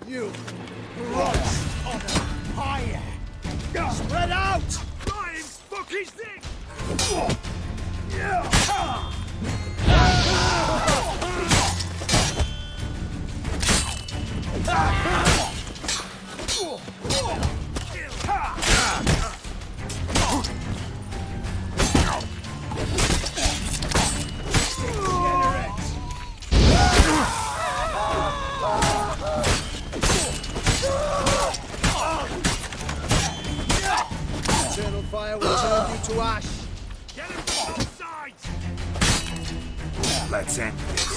You rot on fire! Spread out! Flying fuck his dick! Eternal fire will turn you to ash. Get him from both sides! Let's end this.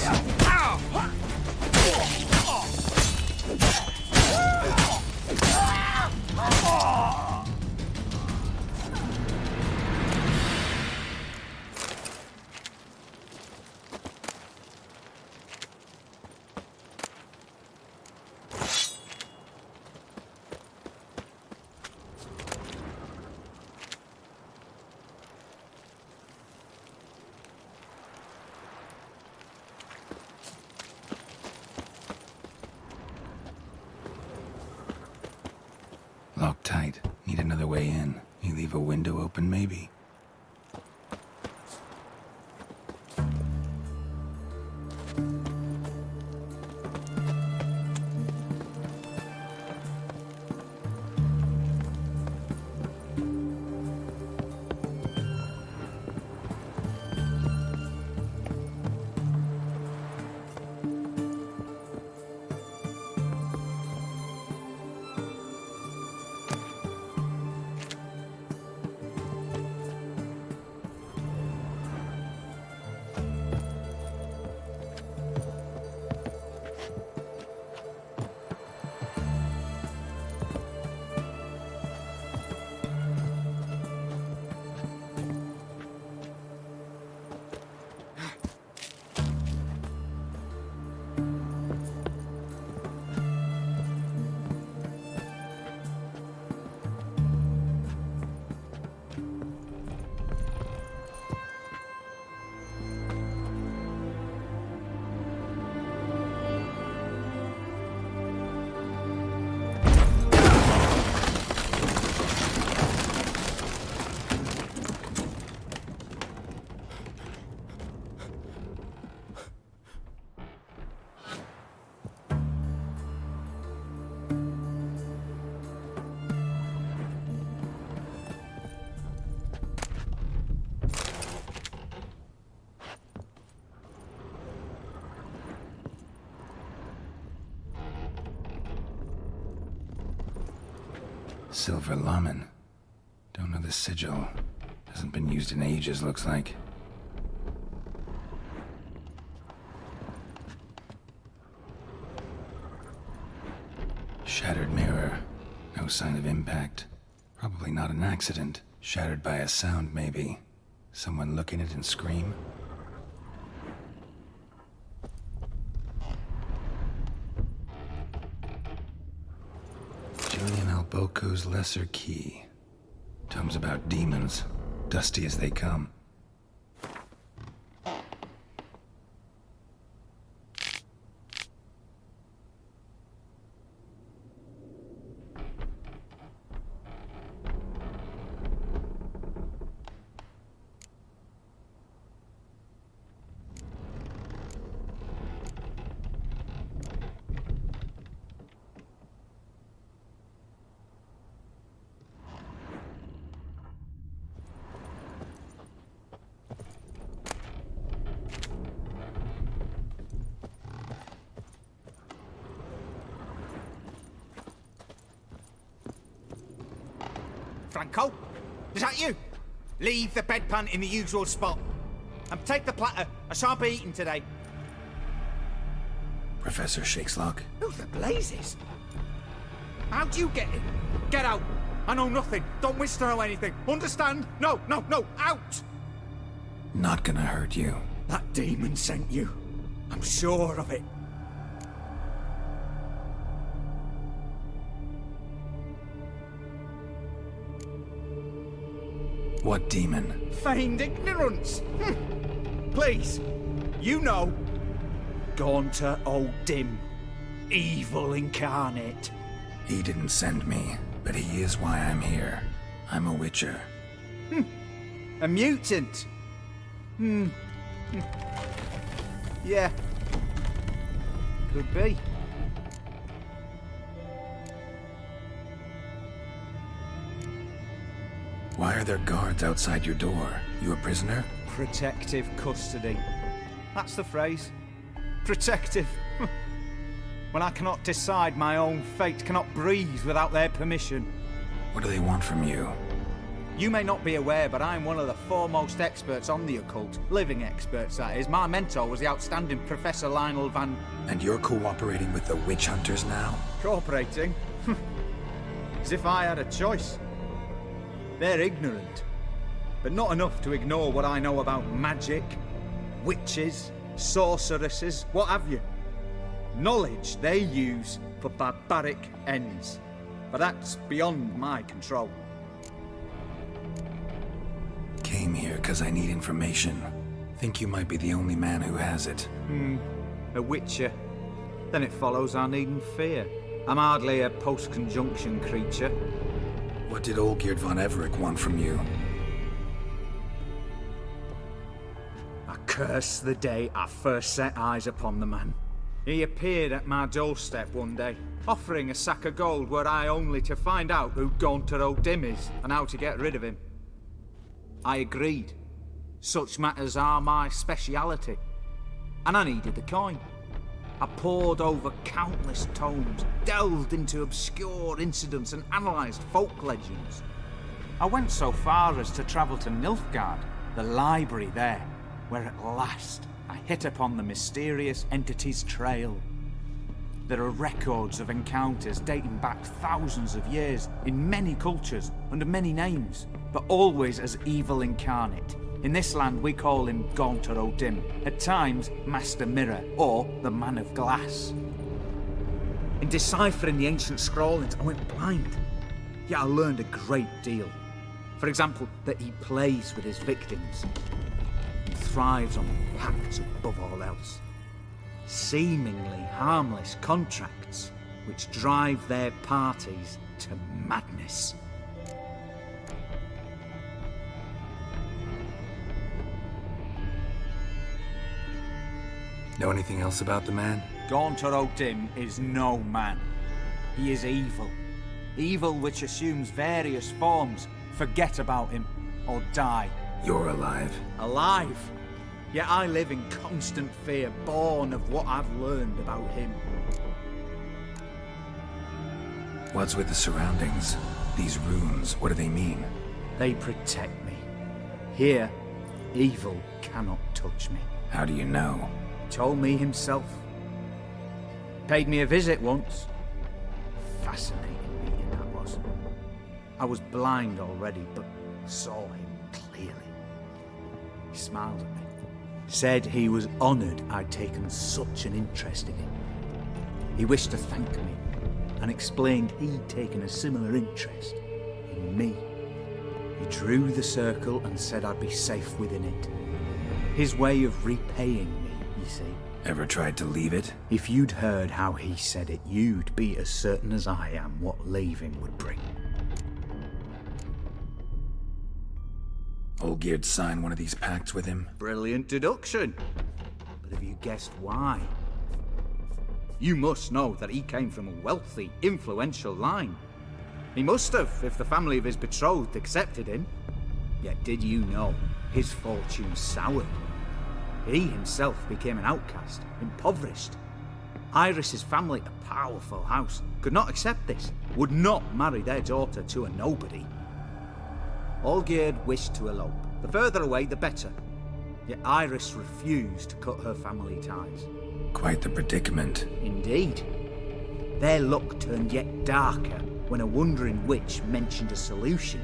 Locked tight. Need another way in. You leave a window open, maybe? Silver Laman. Don't know the sigil. Hasn't been used in ages, looks like. Shattered mirror. No sign of impact. Probably not an accident. Shattered by a sound, maybe. Someone look in it and scream? Julian Alboco's Lesser Key. Tomes about demons, dusty as they come. Franco? Is that you? Leave the bedpan in the usual spot. And take the platter. I shan't be eating today. Professor Shakeslock? Who the blazes? How'd you get in? Get out. I know nothing. Don't wish to know anything. Understand? No, no, no. Out! Not gonna hurt you. That demon sent you. I'm sure of it. What demon? Feigned ignorance. Please, you know. Gaunter O'Dim. evil incarnate. He didn't send me, but he is why I'm here. I'm a Witcher. A mutant? Yeah. Could be. Why are there guards outside your door? You a prisoner? Protective custody. That's the phrase. Protective. When I cannot decide my own fate, cannot breathe without their permission. What do they want from you? You may not be aware, but I'm one of the foremost experts on the occult. Living experts, that is. My mentor was the outstanding Professor Lionel Van... And you're cooperating with the witch hunters now? Cooperating? As if I had a choice. They're ignorant, but not enough to ignore what I know about magic, witches, sorceresses, what have you. Knowledge they use for barbaric ends, but that's beyond my control. Came here because I need information. Think you might be the only man who has it. A witcher. Then it follows I needn't fear. I'm hardly a post-conjunction creature. What did Olgierd von Everec want from you? I curse the day I first set eyes upon the man. He appeared at my doorstep one day, offering a sack of gold were I only to find out who Gaunter O'Dim is and how to get rid of him. I agreed. Such matters are my speciality. And I needed the coin. I pored over countless tomes, delved into obscure incidents and analysed folk legends. I went so far as to travel to Nilfgaard, the library there, where at last I hit upon the mysterious entity's trail. There are records of encounters dating back thousands of years in many cultures under many names, but always as evil incarnate. In this land we call him Gaunter O'Dim, at times Master Mirror or the Man of Glass. In deciphering the ancient scrawlings I went blind, yet I learned a great deal. For example, that he plays with his victims and thrives on pacts above all else. Seemingly harmless contracts which drive their parties to madness. Know anything else about the man? Gaunter O'Dim is no man. He is evil. Evil which assumes various forms. Forget about him, or die. You're alive. Alive? Yet I live in constant fear, born of what I've learned about him. What's with the surroundings? These runes, what do they mean? They protect me. Here, evil cannot touch me. How do you know? Told me himself. Paid me a visit once. Fascinating meeting that was. I was blind already, but saw him clearly. He smiled at me. Said he was honoured I'd taken such an interest in him. He wished to thank me, and explained he'd taken a similar interest in me. He drew the circle and said I'd be safe within it. His way of repaying me, you see. Ever tried to leave it? If you'd heard how he said it, you'd be as certain as I am what leaving would bring. Olgierd signed one of these pacts with him? Brilliant deduction. But have you guessed why? You must know that he came from a wealthy, influential line. He must have, if the family of his betrothed accepted him. Yet did you know his fortune soured? He himself became an outcast, impoverished. Iris's family, a powerful house, could not accept this, would not marry their daughter to a nobody. Olgierd wished to elope. The further away, the better. Yet Iris refused to cut her family ties. Quite the predicament. Indeed. Their luck turned yet darker when a wandering witch mentioned a solution.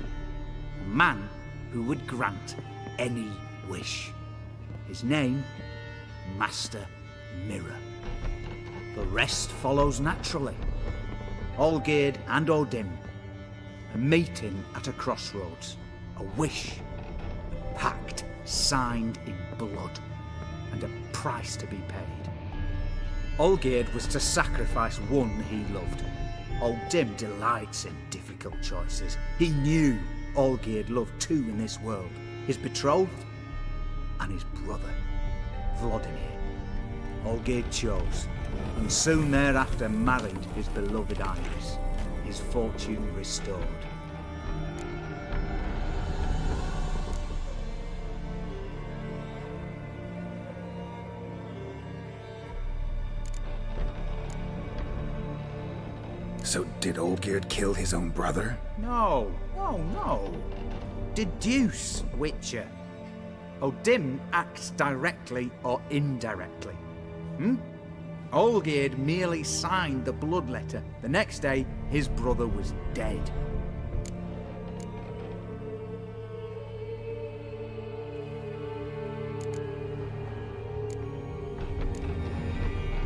A man who would grant any wish. His name, Master Mirror. The rest follows naturally. Olgierd and O'Dim, a meeting at a crossroads, a wish, a pact signed in blood, and a price to be paid. Olgierd was to sacrifice one he loved. Old Dim delights in difficult choices. He knew Olgierd loved two in this world, his betrothed and his brother, Vladimir. Olgierd chose, and soon thereafter married his beloved Iris, his fortune restored. So did Olgierd kill his own brother? No. Deduce, Witcher. Odim acts directly or indirectly. Olgierd merely signed the blood letter. The next day, his brother was dead.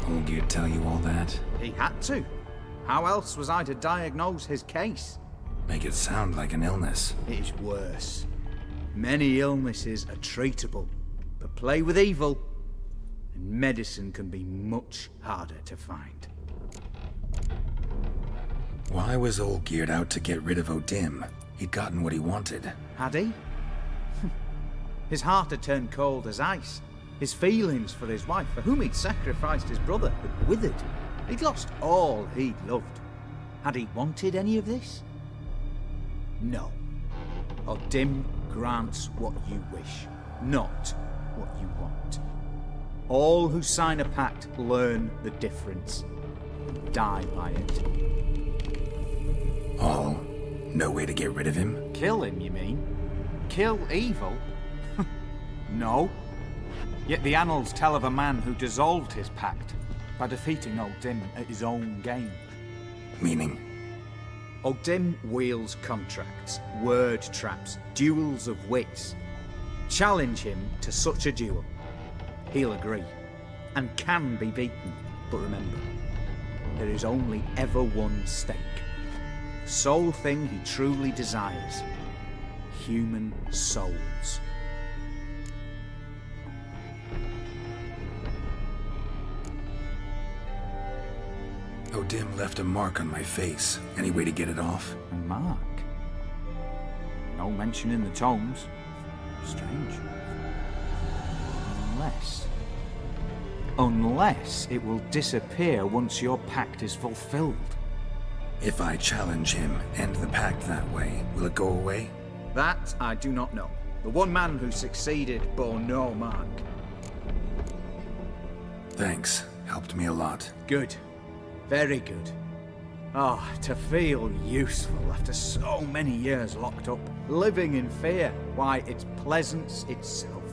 Olgierd tell you all that? He had to. How else was I to diagnose his case? Make it sound like an illness. It is worse. Many illnesses are treatable, but play with evil, and medicine can be much harder to find. Why was Olgierd out to get rid of Odim? He'd gotten what he wanted. Had he? His heart had turned cold as ice. His feelings for his wife, for whom he'd sacrificed his brother, had withered. He'd lost all he'd loved. Had he wanted any of this? No. Odim grants what you wish, not what you want. All who sign a pact learn the difference and die by it. All? No way to get rid of him? Kill him, you mean? Kill evil? No. Yet the annals tell of a man who dissolved his pact by defeating Odim at his own game. Meaning? Odim wields contracts, word traps, duels of wits. Challenge him to such a duel. He'll agree, and can be beaten. But remember, there is only ever one stake. The sole thing he truly desires. Human souls. Odim left a mark on my face. Any way to get it off? A mark? No mention in the tomes. Strange. Unless it will disappear once your pact is fulfilled. If I challenge him, end the pact that way, will it go away? That I do not know. The one man who succeeded bore no mark. Thanks. Helped me a lot. Good. Very good. Oh, to feel useful after so many years locked up, living in fear. Why, it's pleasance itself.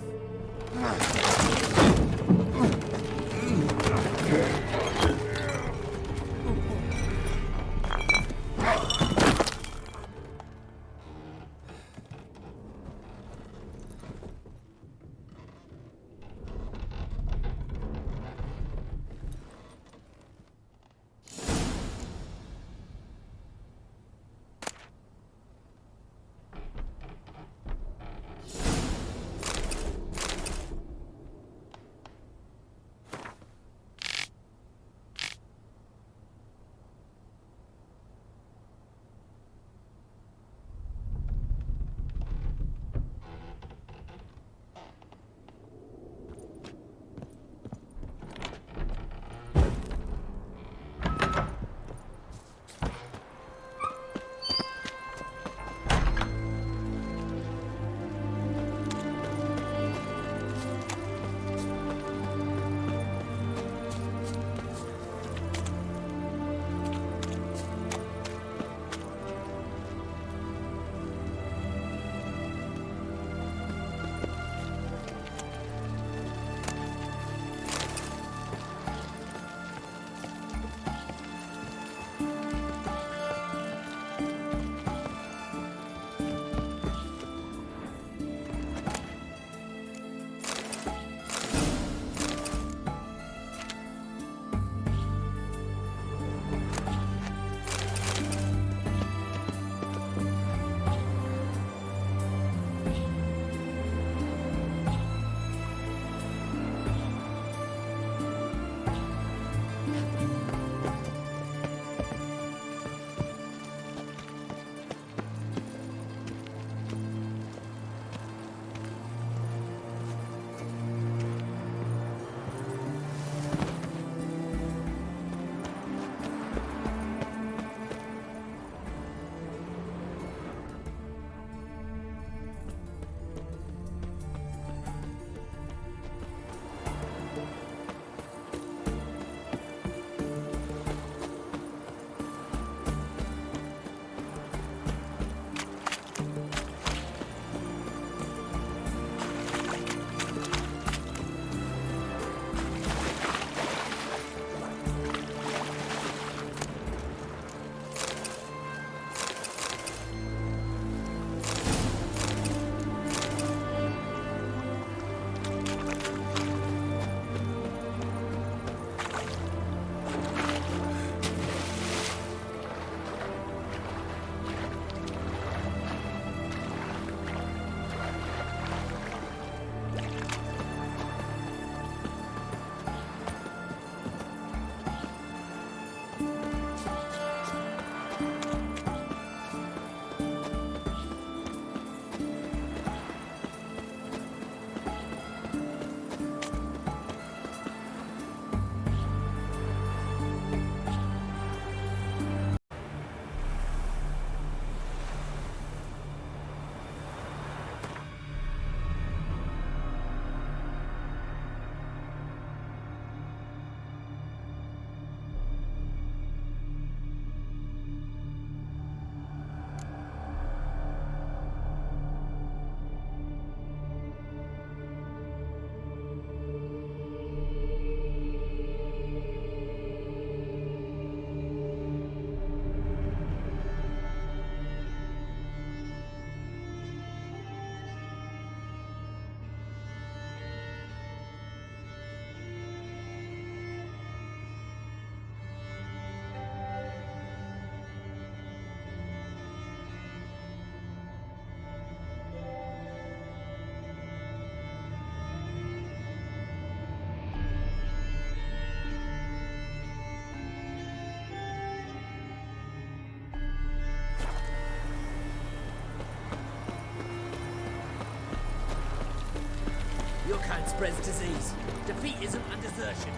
spreads disease. Defeatism and desertion.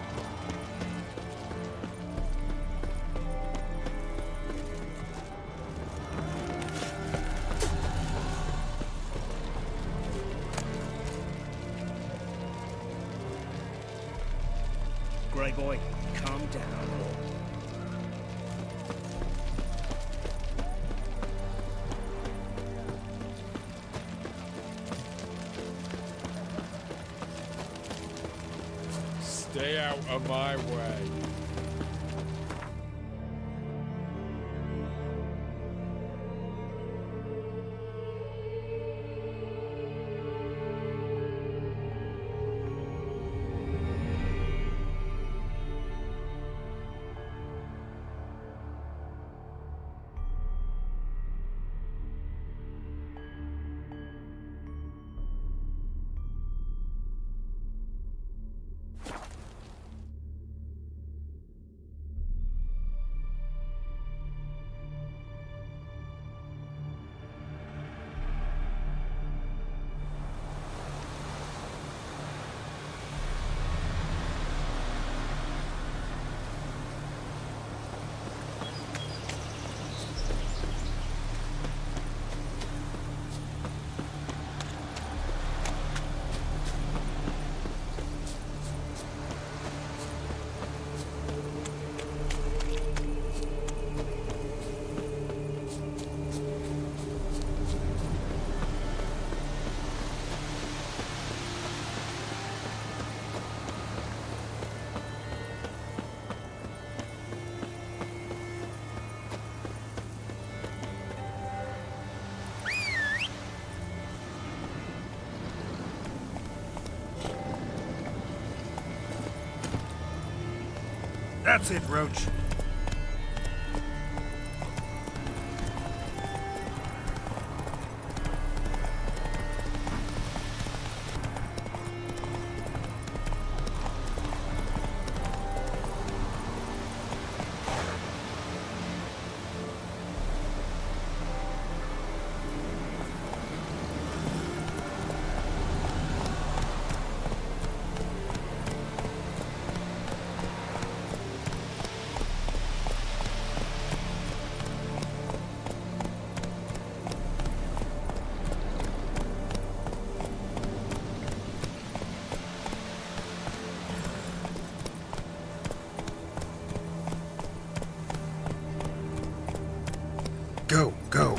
Grey boy, calm down. Stay out of my way. That's it, Roach. Go, go.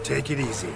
Take it easy.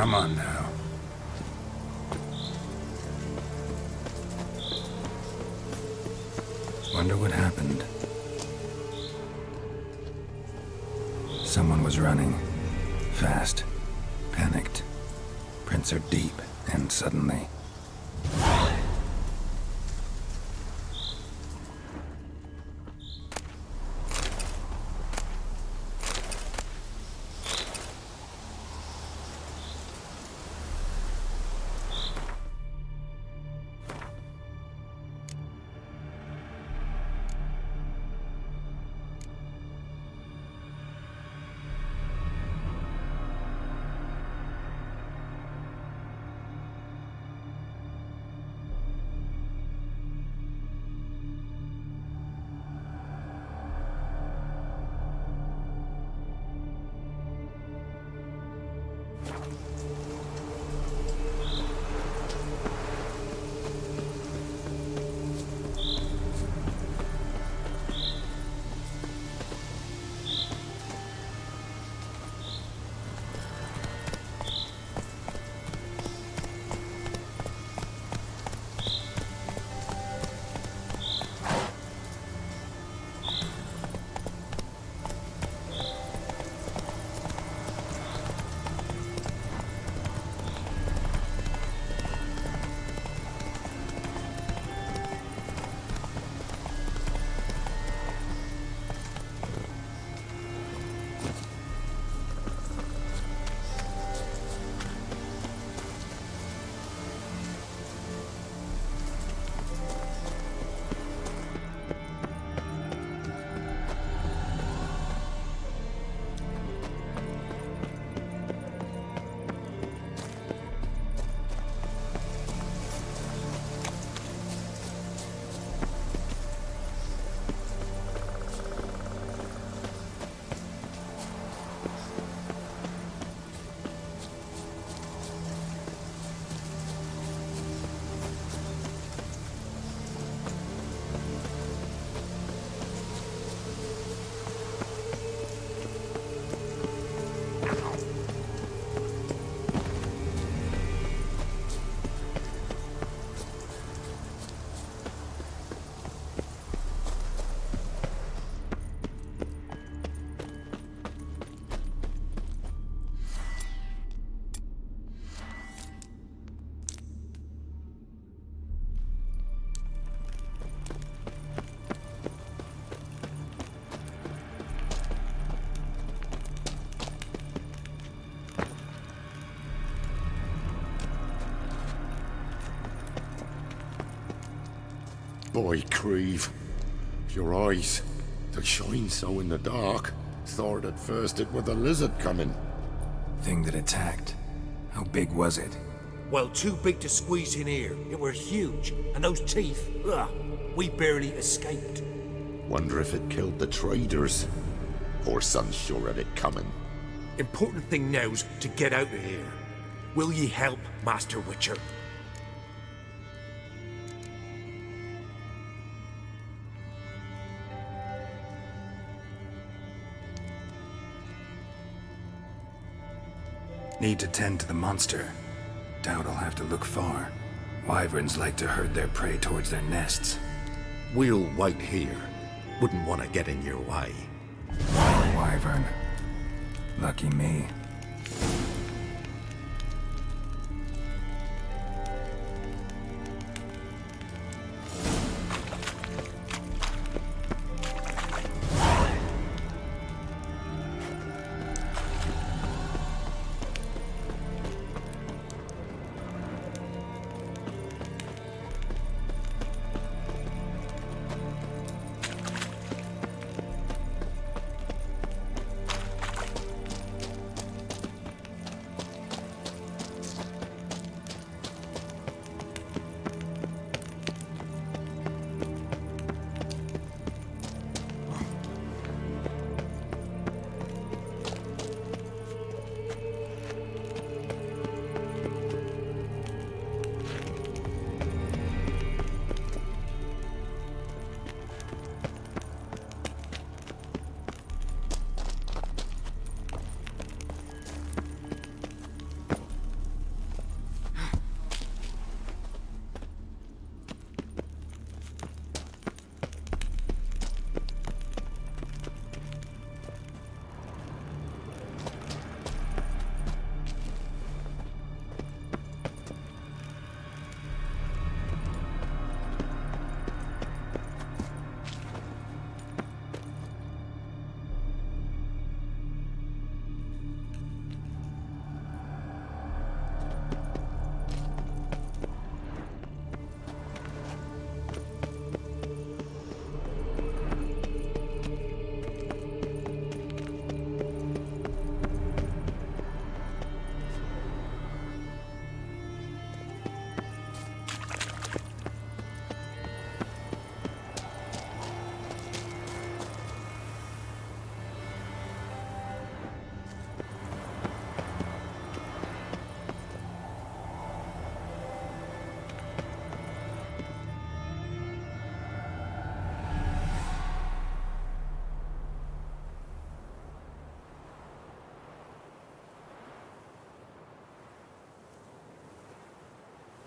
Come on now. Wonder what happened. Someone was running. Fast. Panicked. Prints are deep, and suddenly... Boy, Creve, your eyes, they shine so in the dark. Thought at first it were the lizard coming. Thing that attacked. How big was it? Well, too big to squeeze in here. It were huge. And those teeth, ugh, we barely escaped. Wonder if it killed the traders. Poor son's sure at it coming. Important thing now's to get out of here. Will ye help, Master Witcher? Need to tend to the monster. Doubt I'll have to look far. Wyverns like to herd their prey towards their nests. We'll wait here. Wouldn't want to get in your way. Wyvern. Lucky me.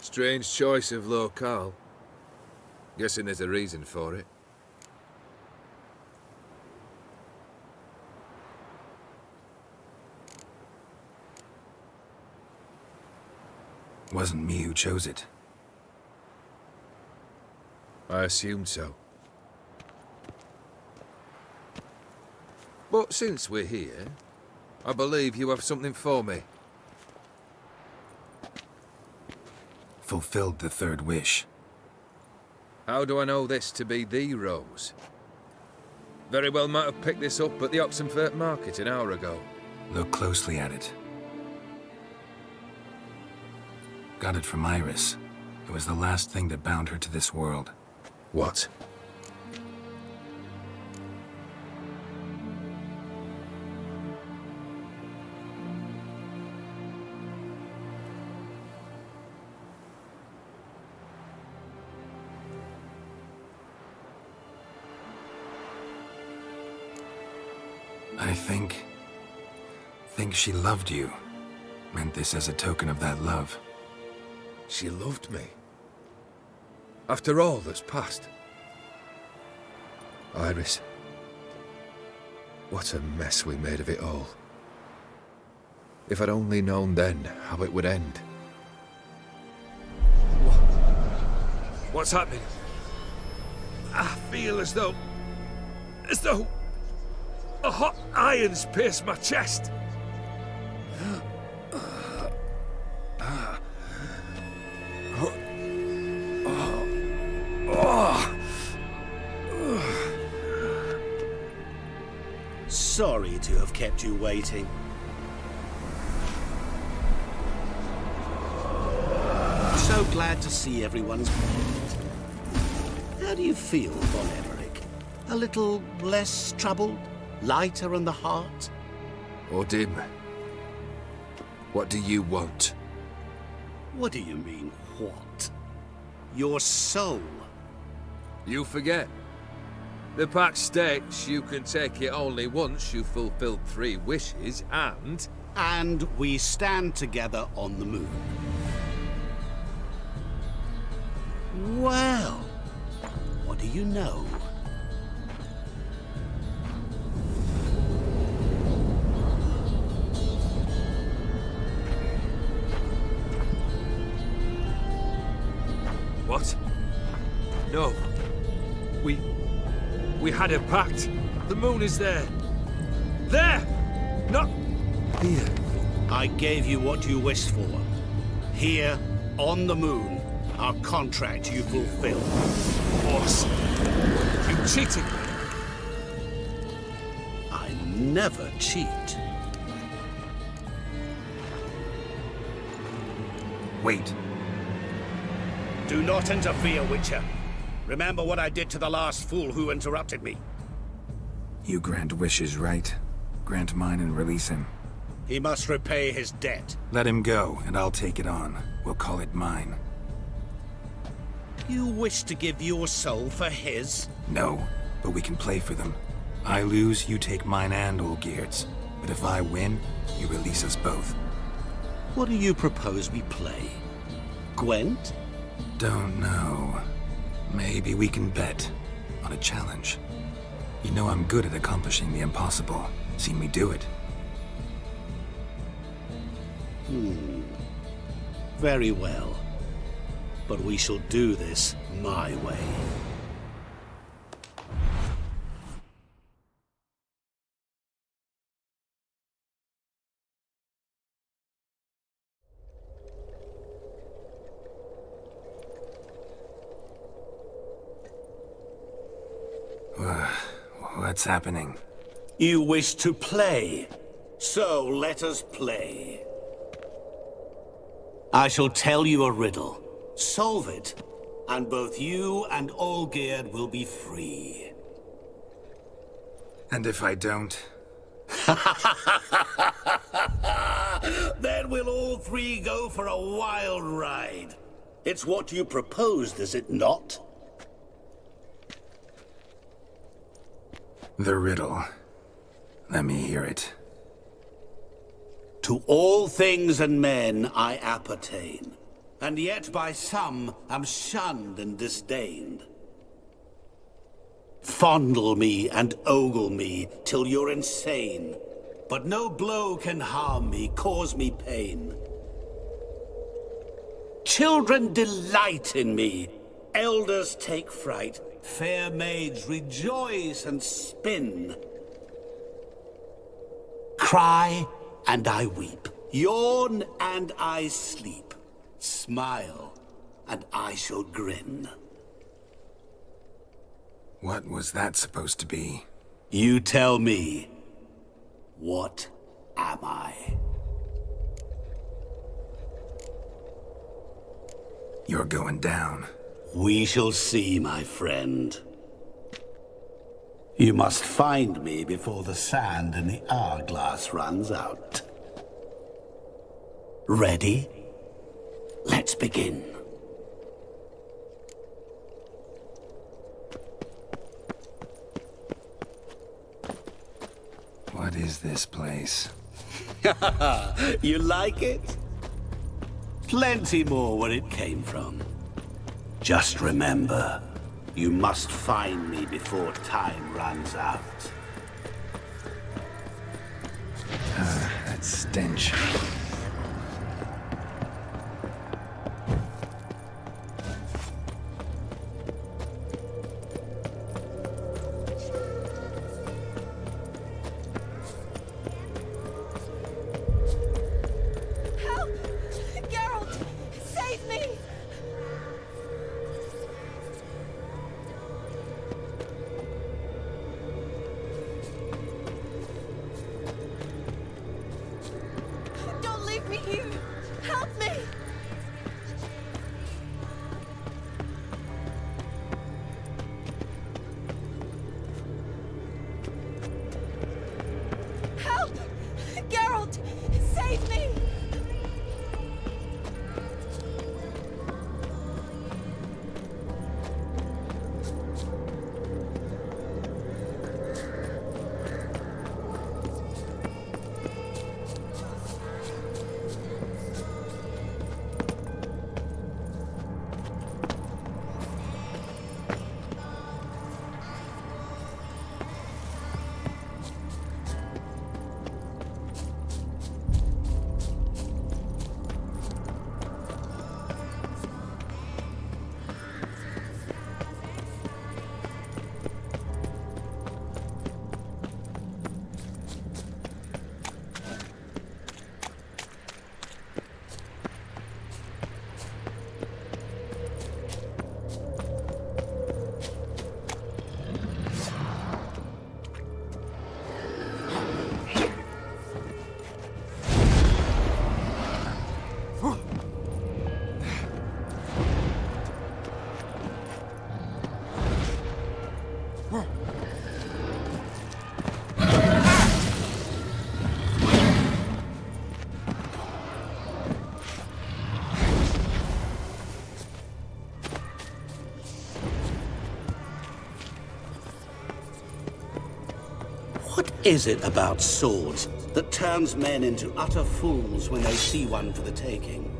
Strange choice of locale. Guessing there's a reason for it. Wasn't me who chose it. I assumed so. But since we're here, I believe you have something for me. Fulfilled the third wish. How do I know this to be the rose? Very well might have picked this up at the Oxenfurt market an hour ago. Look closely at it. Got it from Iris. It was the last thing that bound her to this world. What? I think she loved you. Meant this as a token of that love. She loved me. After all that's passed. Iris. What a mess we made of it all. If I'd only known then how it would end. What's happening? I feel as though a hot iron's pierced my chest. Sorry to have kept you waiting. So glad to see everyone's moved. How do you feel, Von Emmerich? A little less troubled? Lighter on the heart? Odim, what do you want? What do you mean, what? Your soul. You forget. The pact states you can take it only once you've fulfilled 3 wishes, and... And we stand together on the moon. Well, what do you know? What? No. We had a pact. The moon is there. There! Not here. I gave you what you wished for. Here, on the moon, our contract you fulfilled. Boss, you cheated me. I never cheat. Wait. Do not interfere, Witcher. Remember what I did to the last fool who interrupted me. You grant wishes, right? Grant mine and release him. He must repay his debt. Let him go, and I'll take it on. We'll call it mine. You wish to give your soul for his? No, but we can play for them. I lose, you take mine and Olgierd's. But if I win, you release us both. What do you propose we play? Gwent? Don't know. Maybe we can bet on a challenge. You know I'm good at accomplishing the impossible. Seen me do it. Very well. But we shall do this my way. What's happening? You wish to play, so let us play. I shall tell you a riddle. Solve it, and both you and Olgierd will be free. And if I don't? Then we'll all 3 go for a wild ride. It's what you proposed, is it not? The riddle. Let me hear it. To all things and men I appertain. and yet by some am shunned and disdained. Fondle me and ogle me till you're insane, but no blow can harm me, cause me pain. Children delight in me, elders take fright, fair maids rejoice and spin. Cry and I weep, yawn and I sleep, smile and I shall grin. What was that supposed to be? You tell me, what am I? You're going down. We shall see, my friend. You must find me before the sand in the hourglass runs out. Ready? Let's begin. What is this place? You like it? Plenty more where it came from. Just remember, you must find me before time runs out. That stench. Help! Geralt! Save me! Don't leave me here! Help me! Help! Geralt! Save me! What is it about swords that turns men into utter fools when they see one for the taking?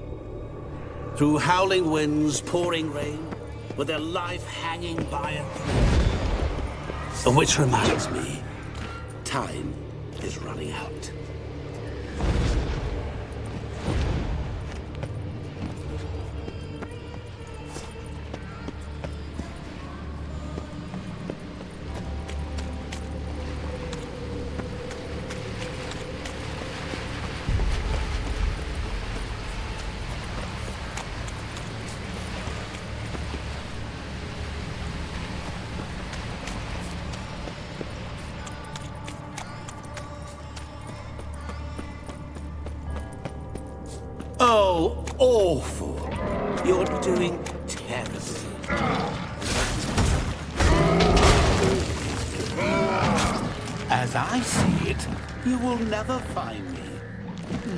Through howling winds, pouring rain, with their life hanging by a thread. Which reminds me, time is running out. Oh, awful. You're doing terribly. As I see it, you will never find me.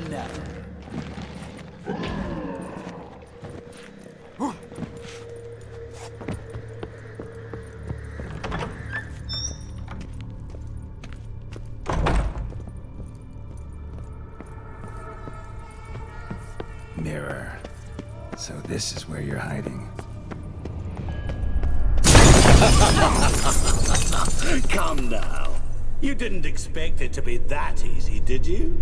Never. Mirror. So this is where you're hiding. Come now. You didn't expect it to be that easy, did you?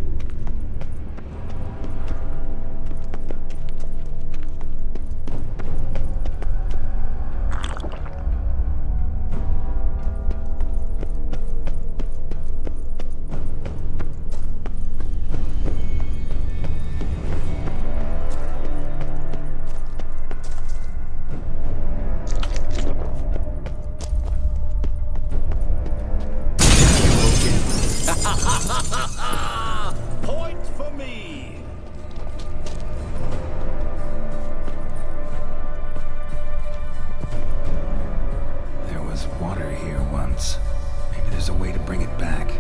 Point for me. There was water here once. Maybe there's a way to bring it back.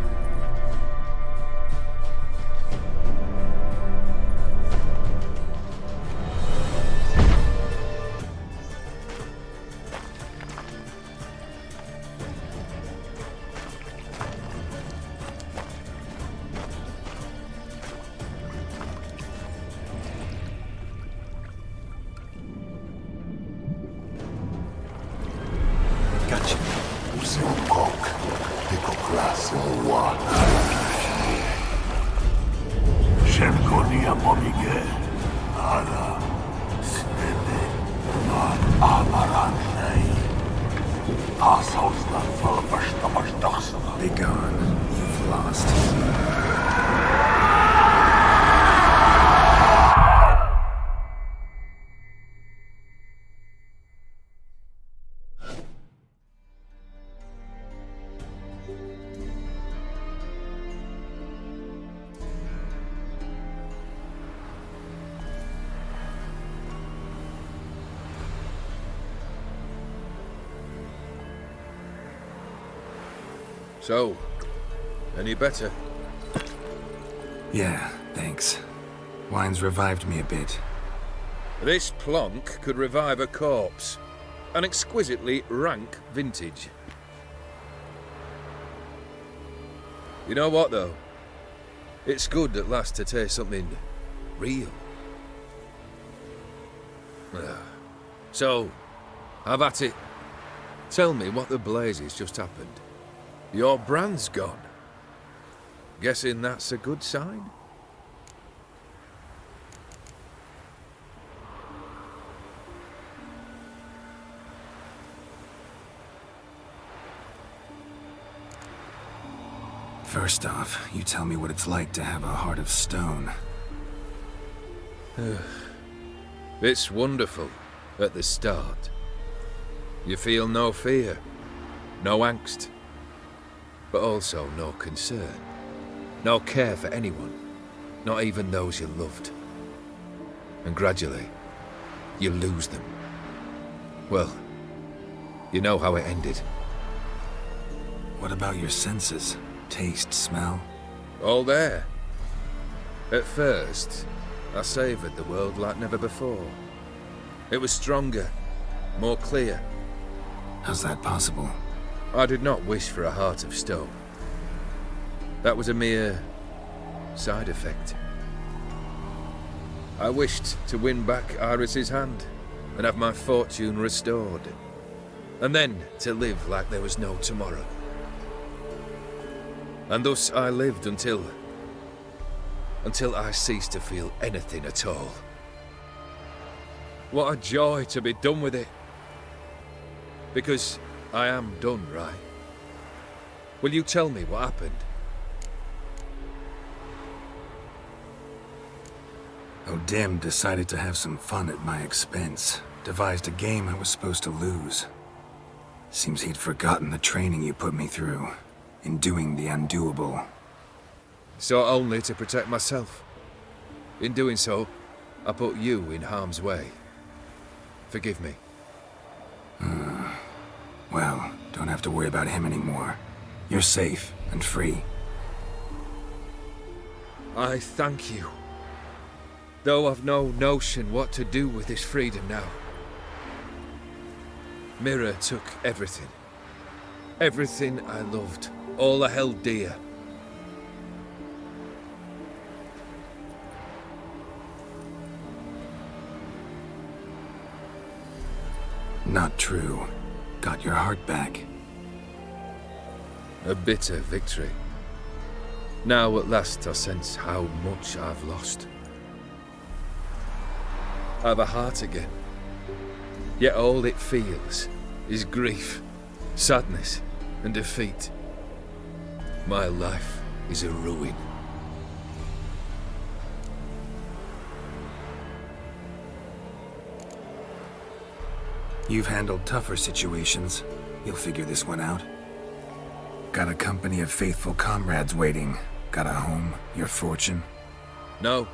Gotcha. Shenkonia Momige, Ara, Snede, Mar Amaranei, Asosna Falvashtamashtaxana. Be gone. You've lost. So, any better? Yeah, thanks. Wine's revived me a bit. This plonk could revive a corpse. An exquisitely rank vintage. You know what, though? It's good at last to taste something real. So, have at it. Tell me what the blazes just happened. Your brand's gone. Guessing that's a good sign? First off, you tell me what it's like to have a heart of stone. It's wonderful at the start. You feel no fear, no angst, but also no concern, no care for anyone, not even those you loved. And gradually, you lose them. Well, you know how it ended. What about your senses? Taste, smell? All there. At first, I savoured the world like never before. It was stronger, more clear. How's that possible? I did not wish for a heart of stone. That was a mere side effect. I wished to win back Iris's hand and have my fortune restored. And then to live like there was no tomorrow. And thus I lived until I ceased to feel anything at all. What a joy to be done with it. Because I am done, right? Will you tell me what happened? O'Dim decided to have some fun at my expense. Devised a game I was supposed to lose. Seems he'd forgotten the training you put me through. In doing the undoable. So only to protect myself. In doing so, I put you in harm's way. Forgive me. Well, don't have to worry about him anymore. You're safe and free. I thank you. Though I've no notion what to do with this freedom now. Mira took everything. Everything I loved. All I held dear. Not true. Got your heart back. A bitter victory. Now at last I sense how much I've lost. I've a heart again. Yet all it feels is grief, sadness, and defeat. My life is a ruin. You've handled tougher situations. You'll figure this one out. Got a company of faithful comrades waiting. Got a home, your fortune. No.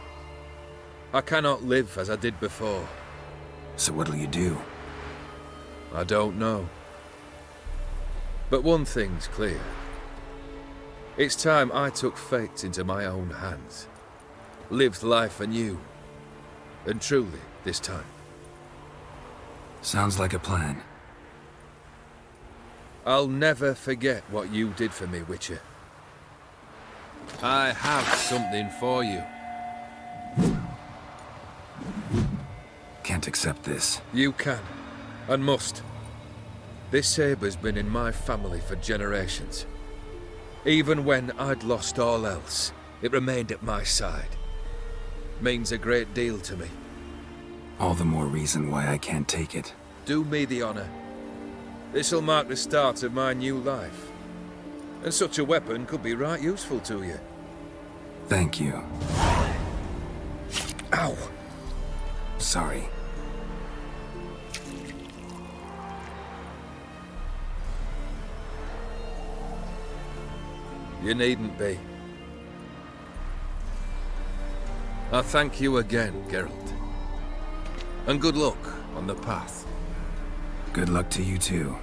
I cannot live as I did before. So what'll you do? I don't know. But one thing's clear. It's time I took fate into my own hands. Lived life anew. And truly, this time. Sounds like a plan. I'll never forget what you did for me, Witcher. I have something for you. Can't accept this. You can, and must. This sabre's been in my family for generations. Even when I'd lost all else, it remained at my side. Means a great deal to me. All the more reason why I can't take it. Do me the honor. This'll mark the start of my new life. And such a weapon could be right useful to you. Thank you. Ow! Sorry. You needn't be. I thank you again, Geralt. And good luck on the path. Good luck to you too.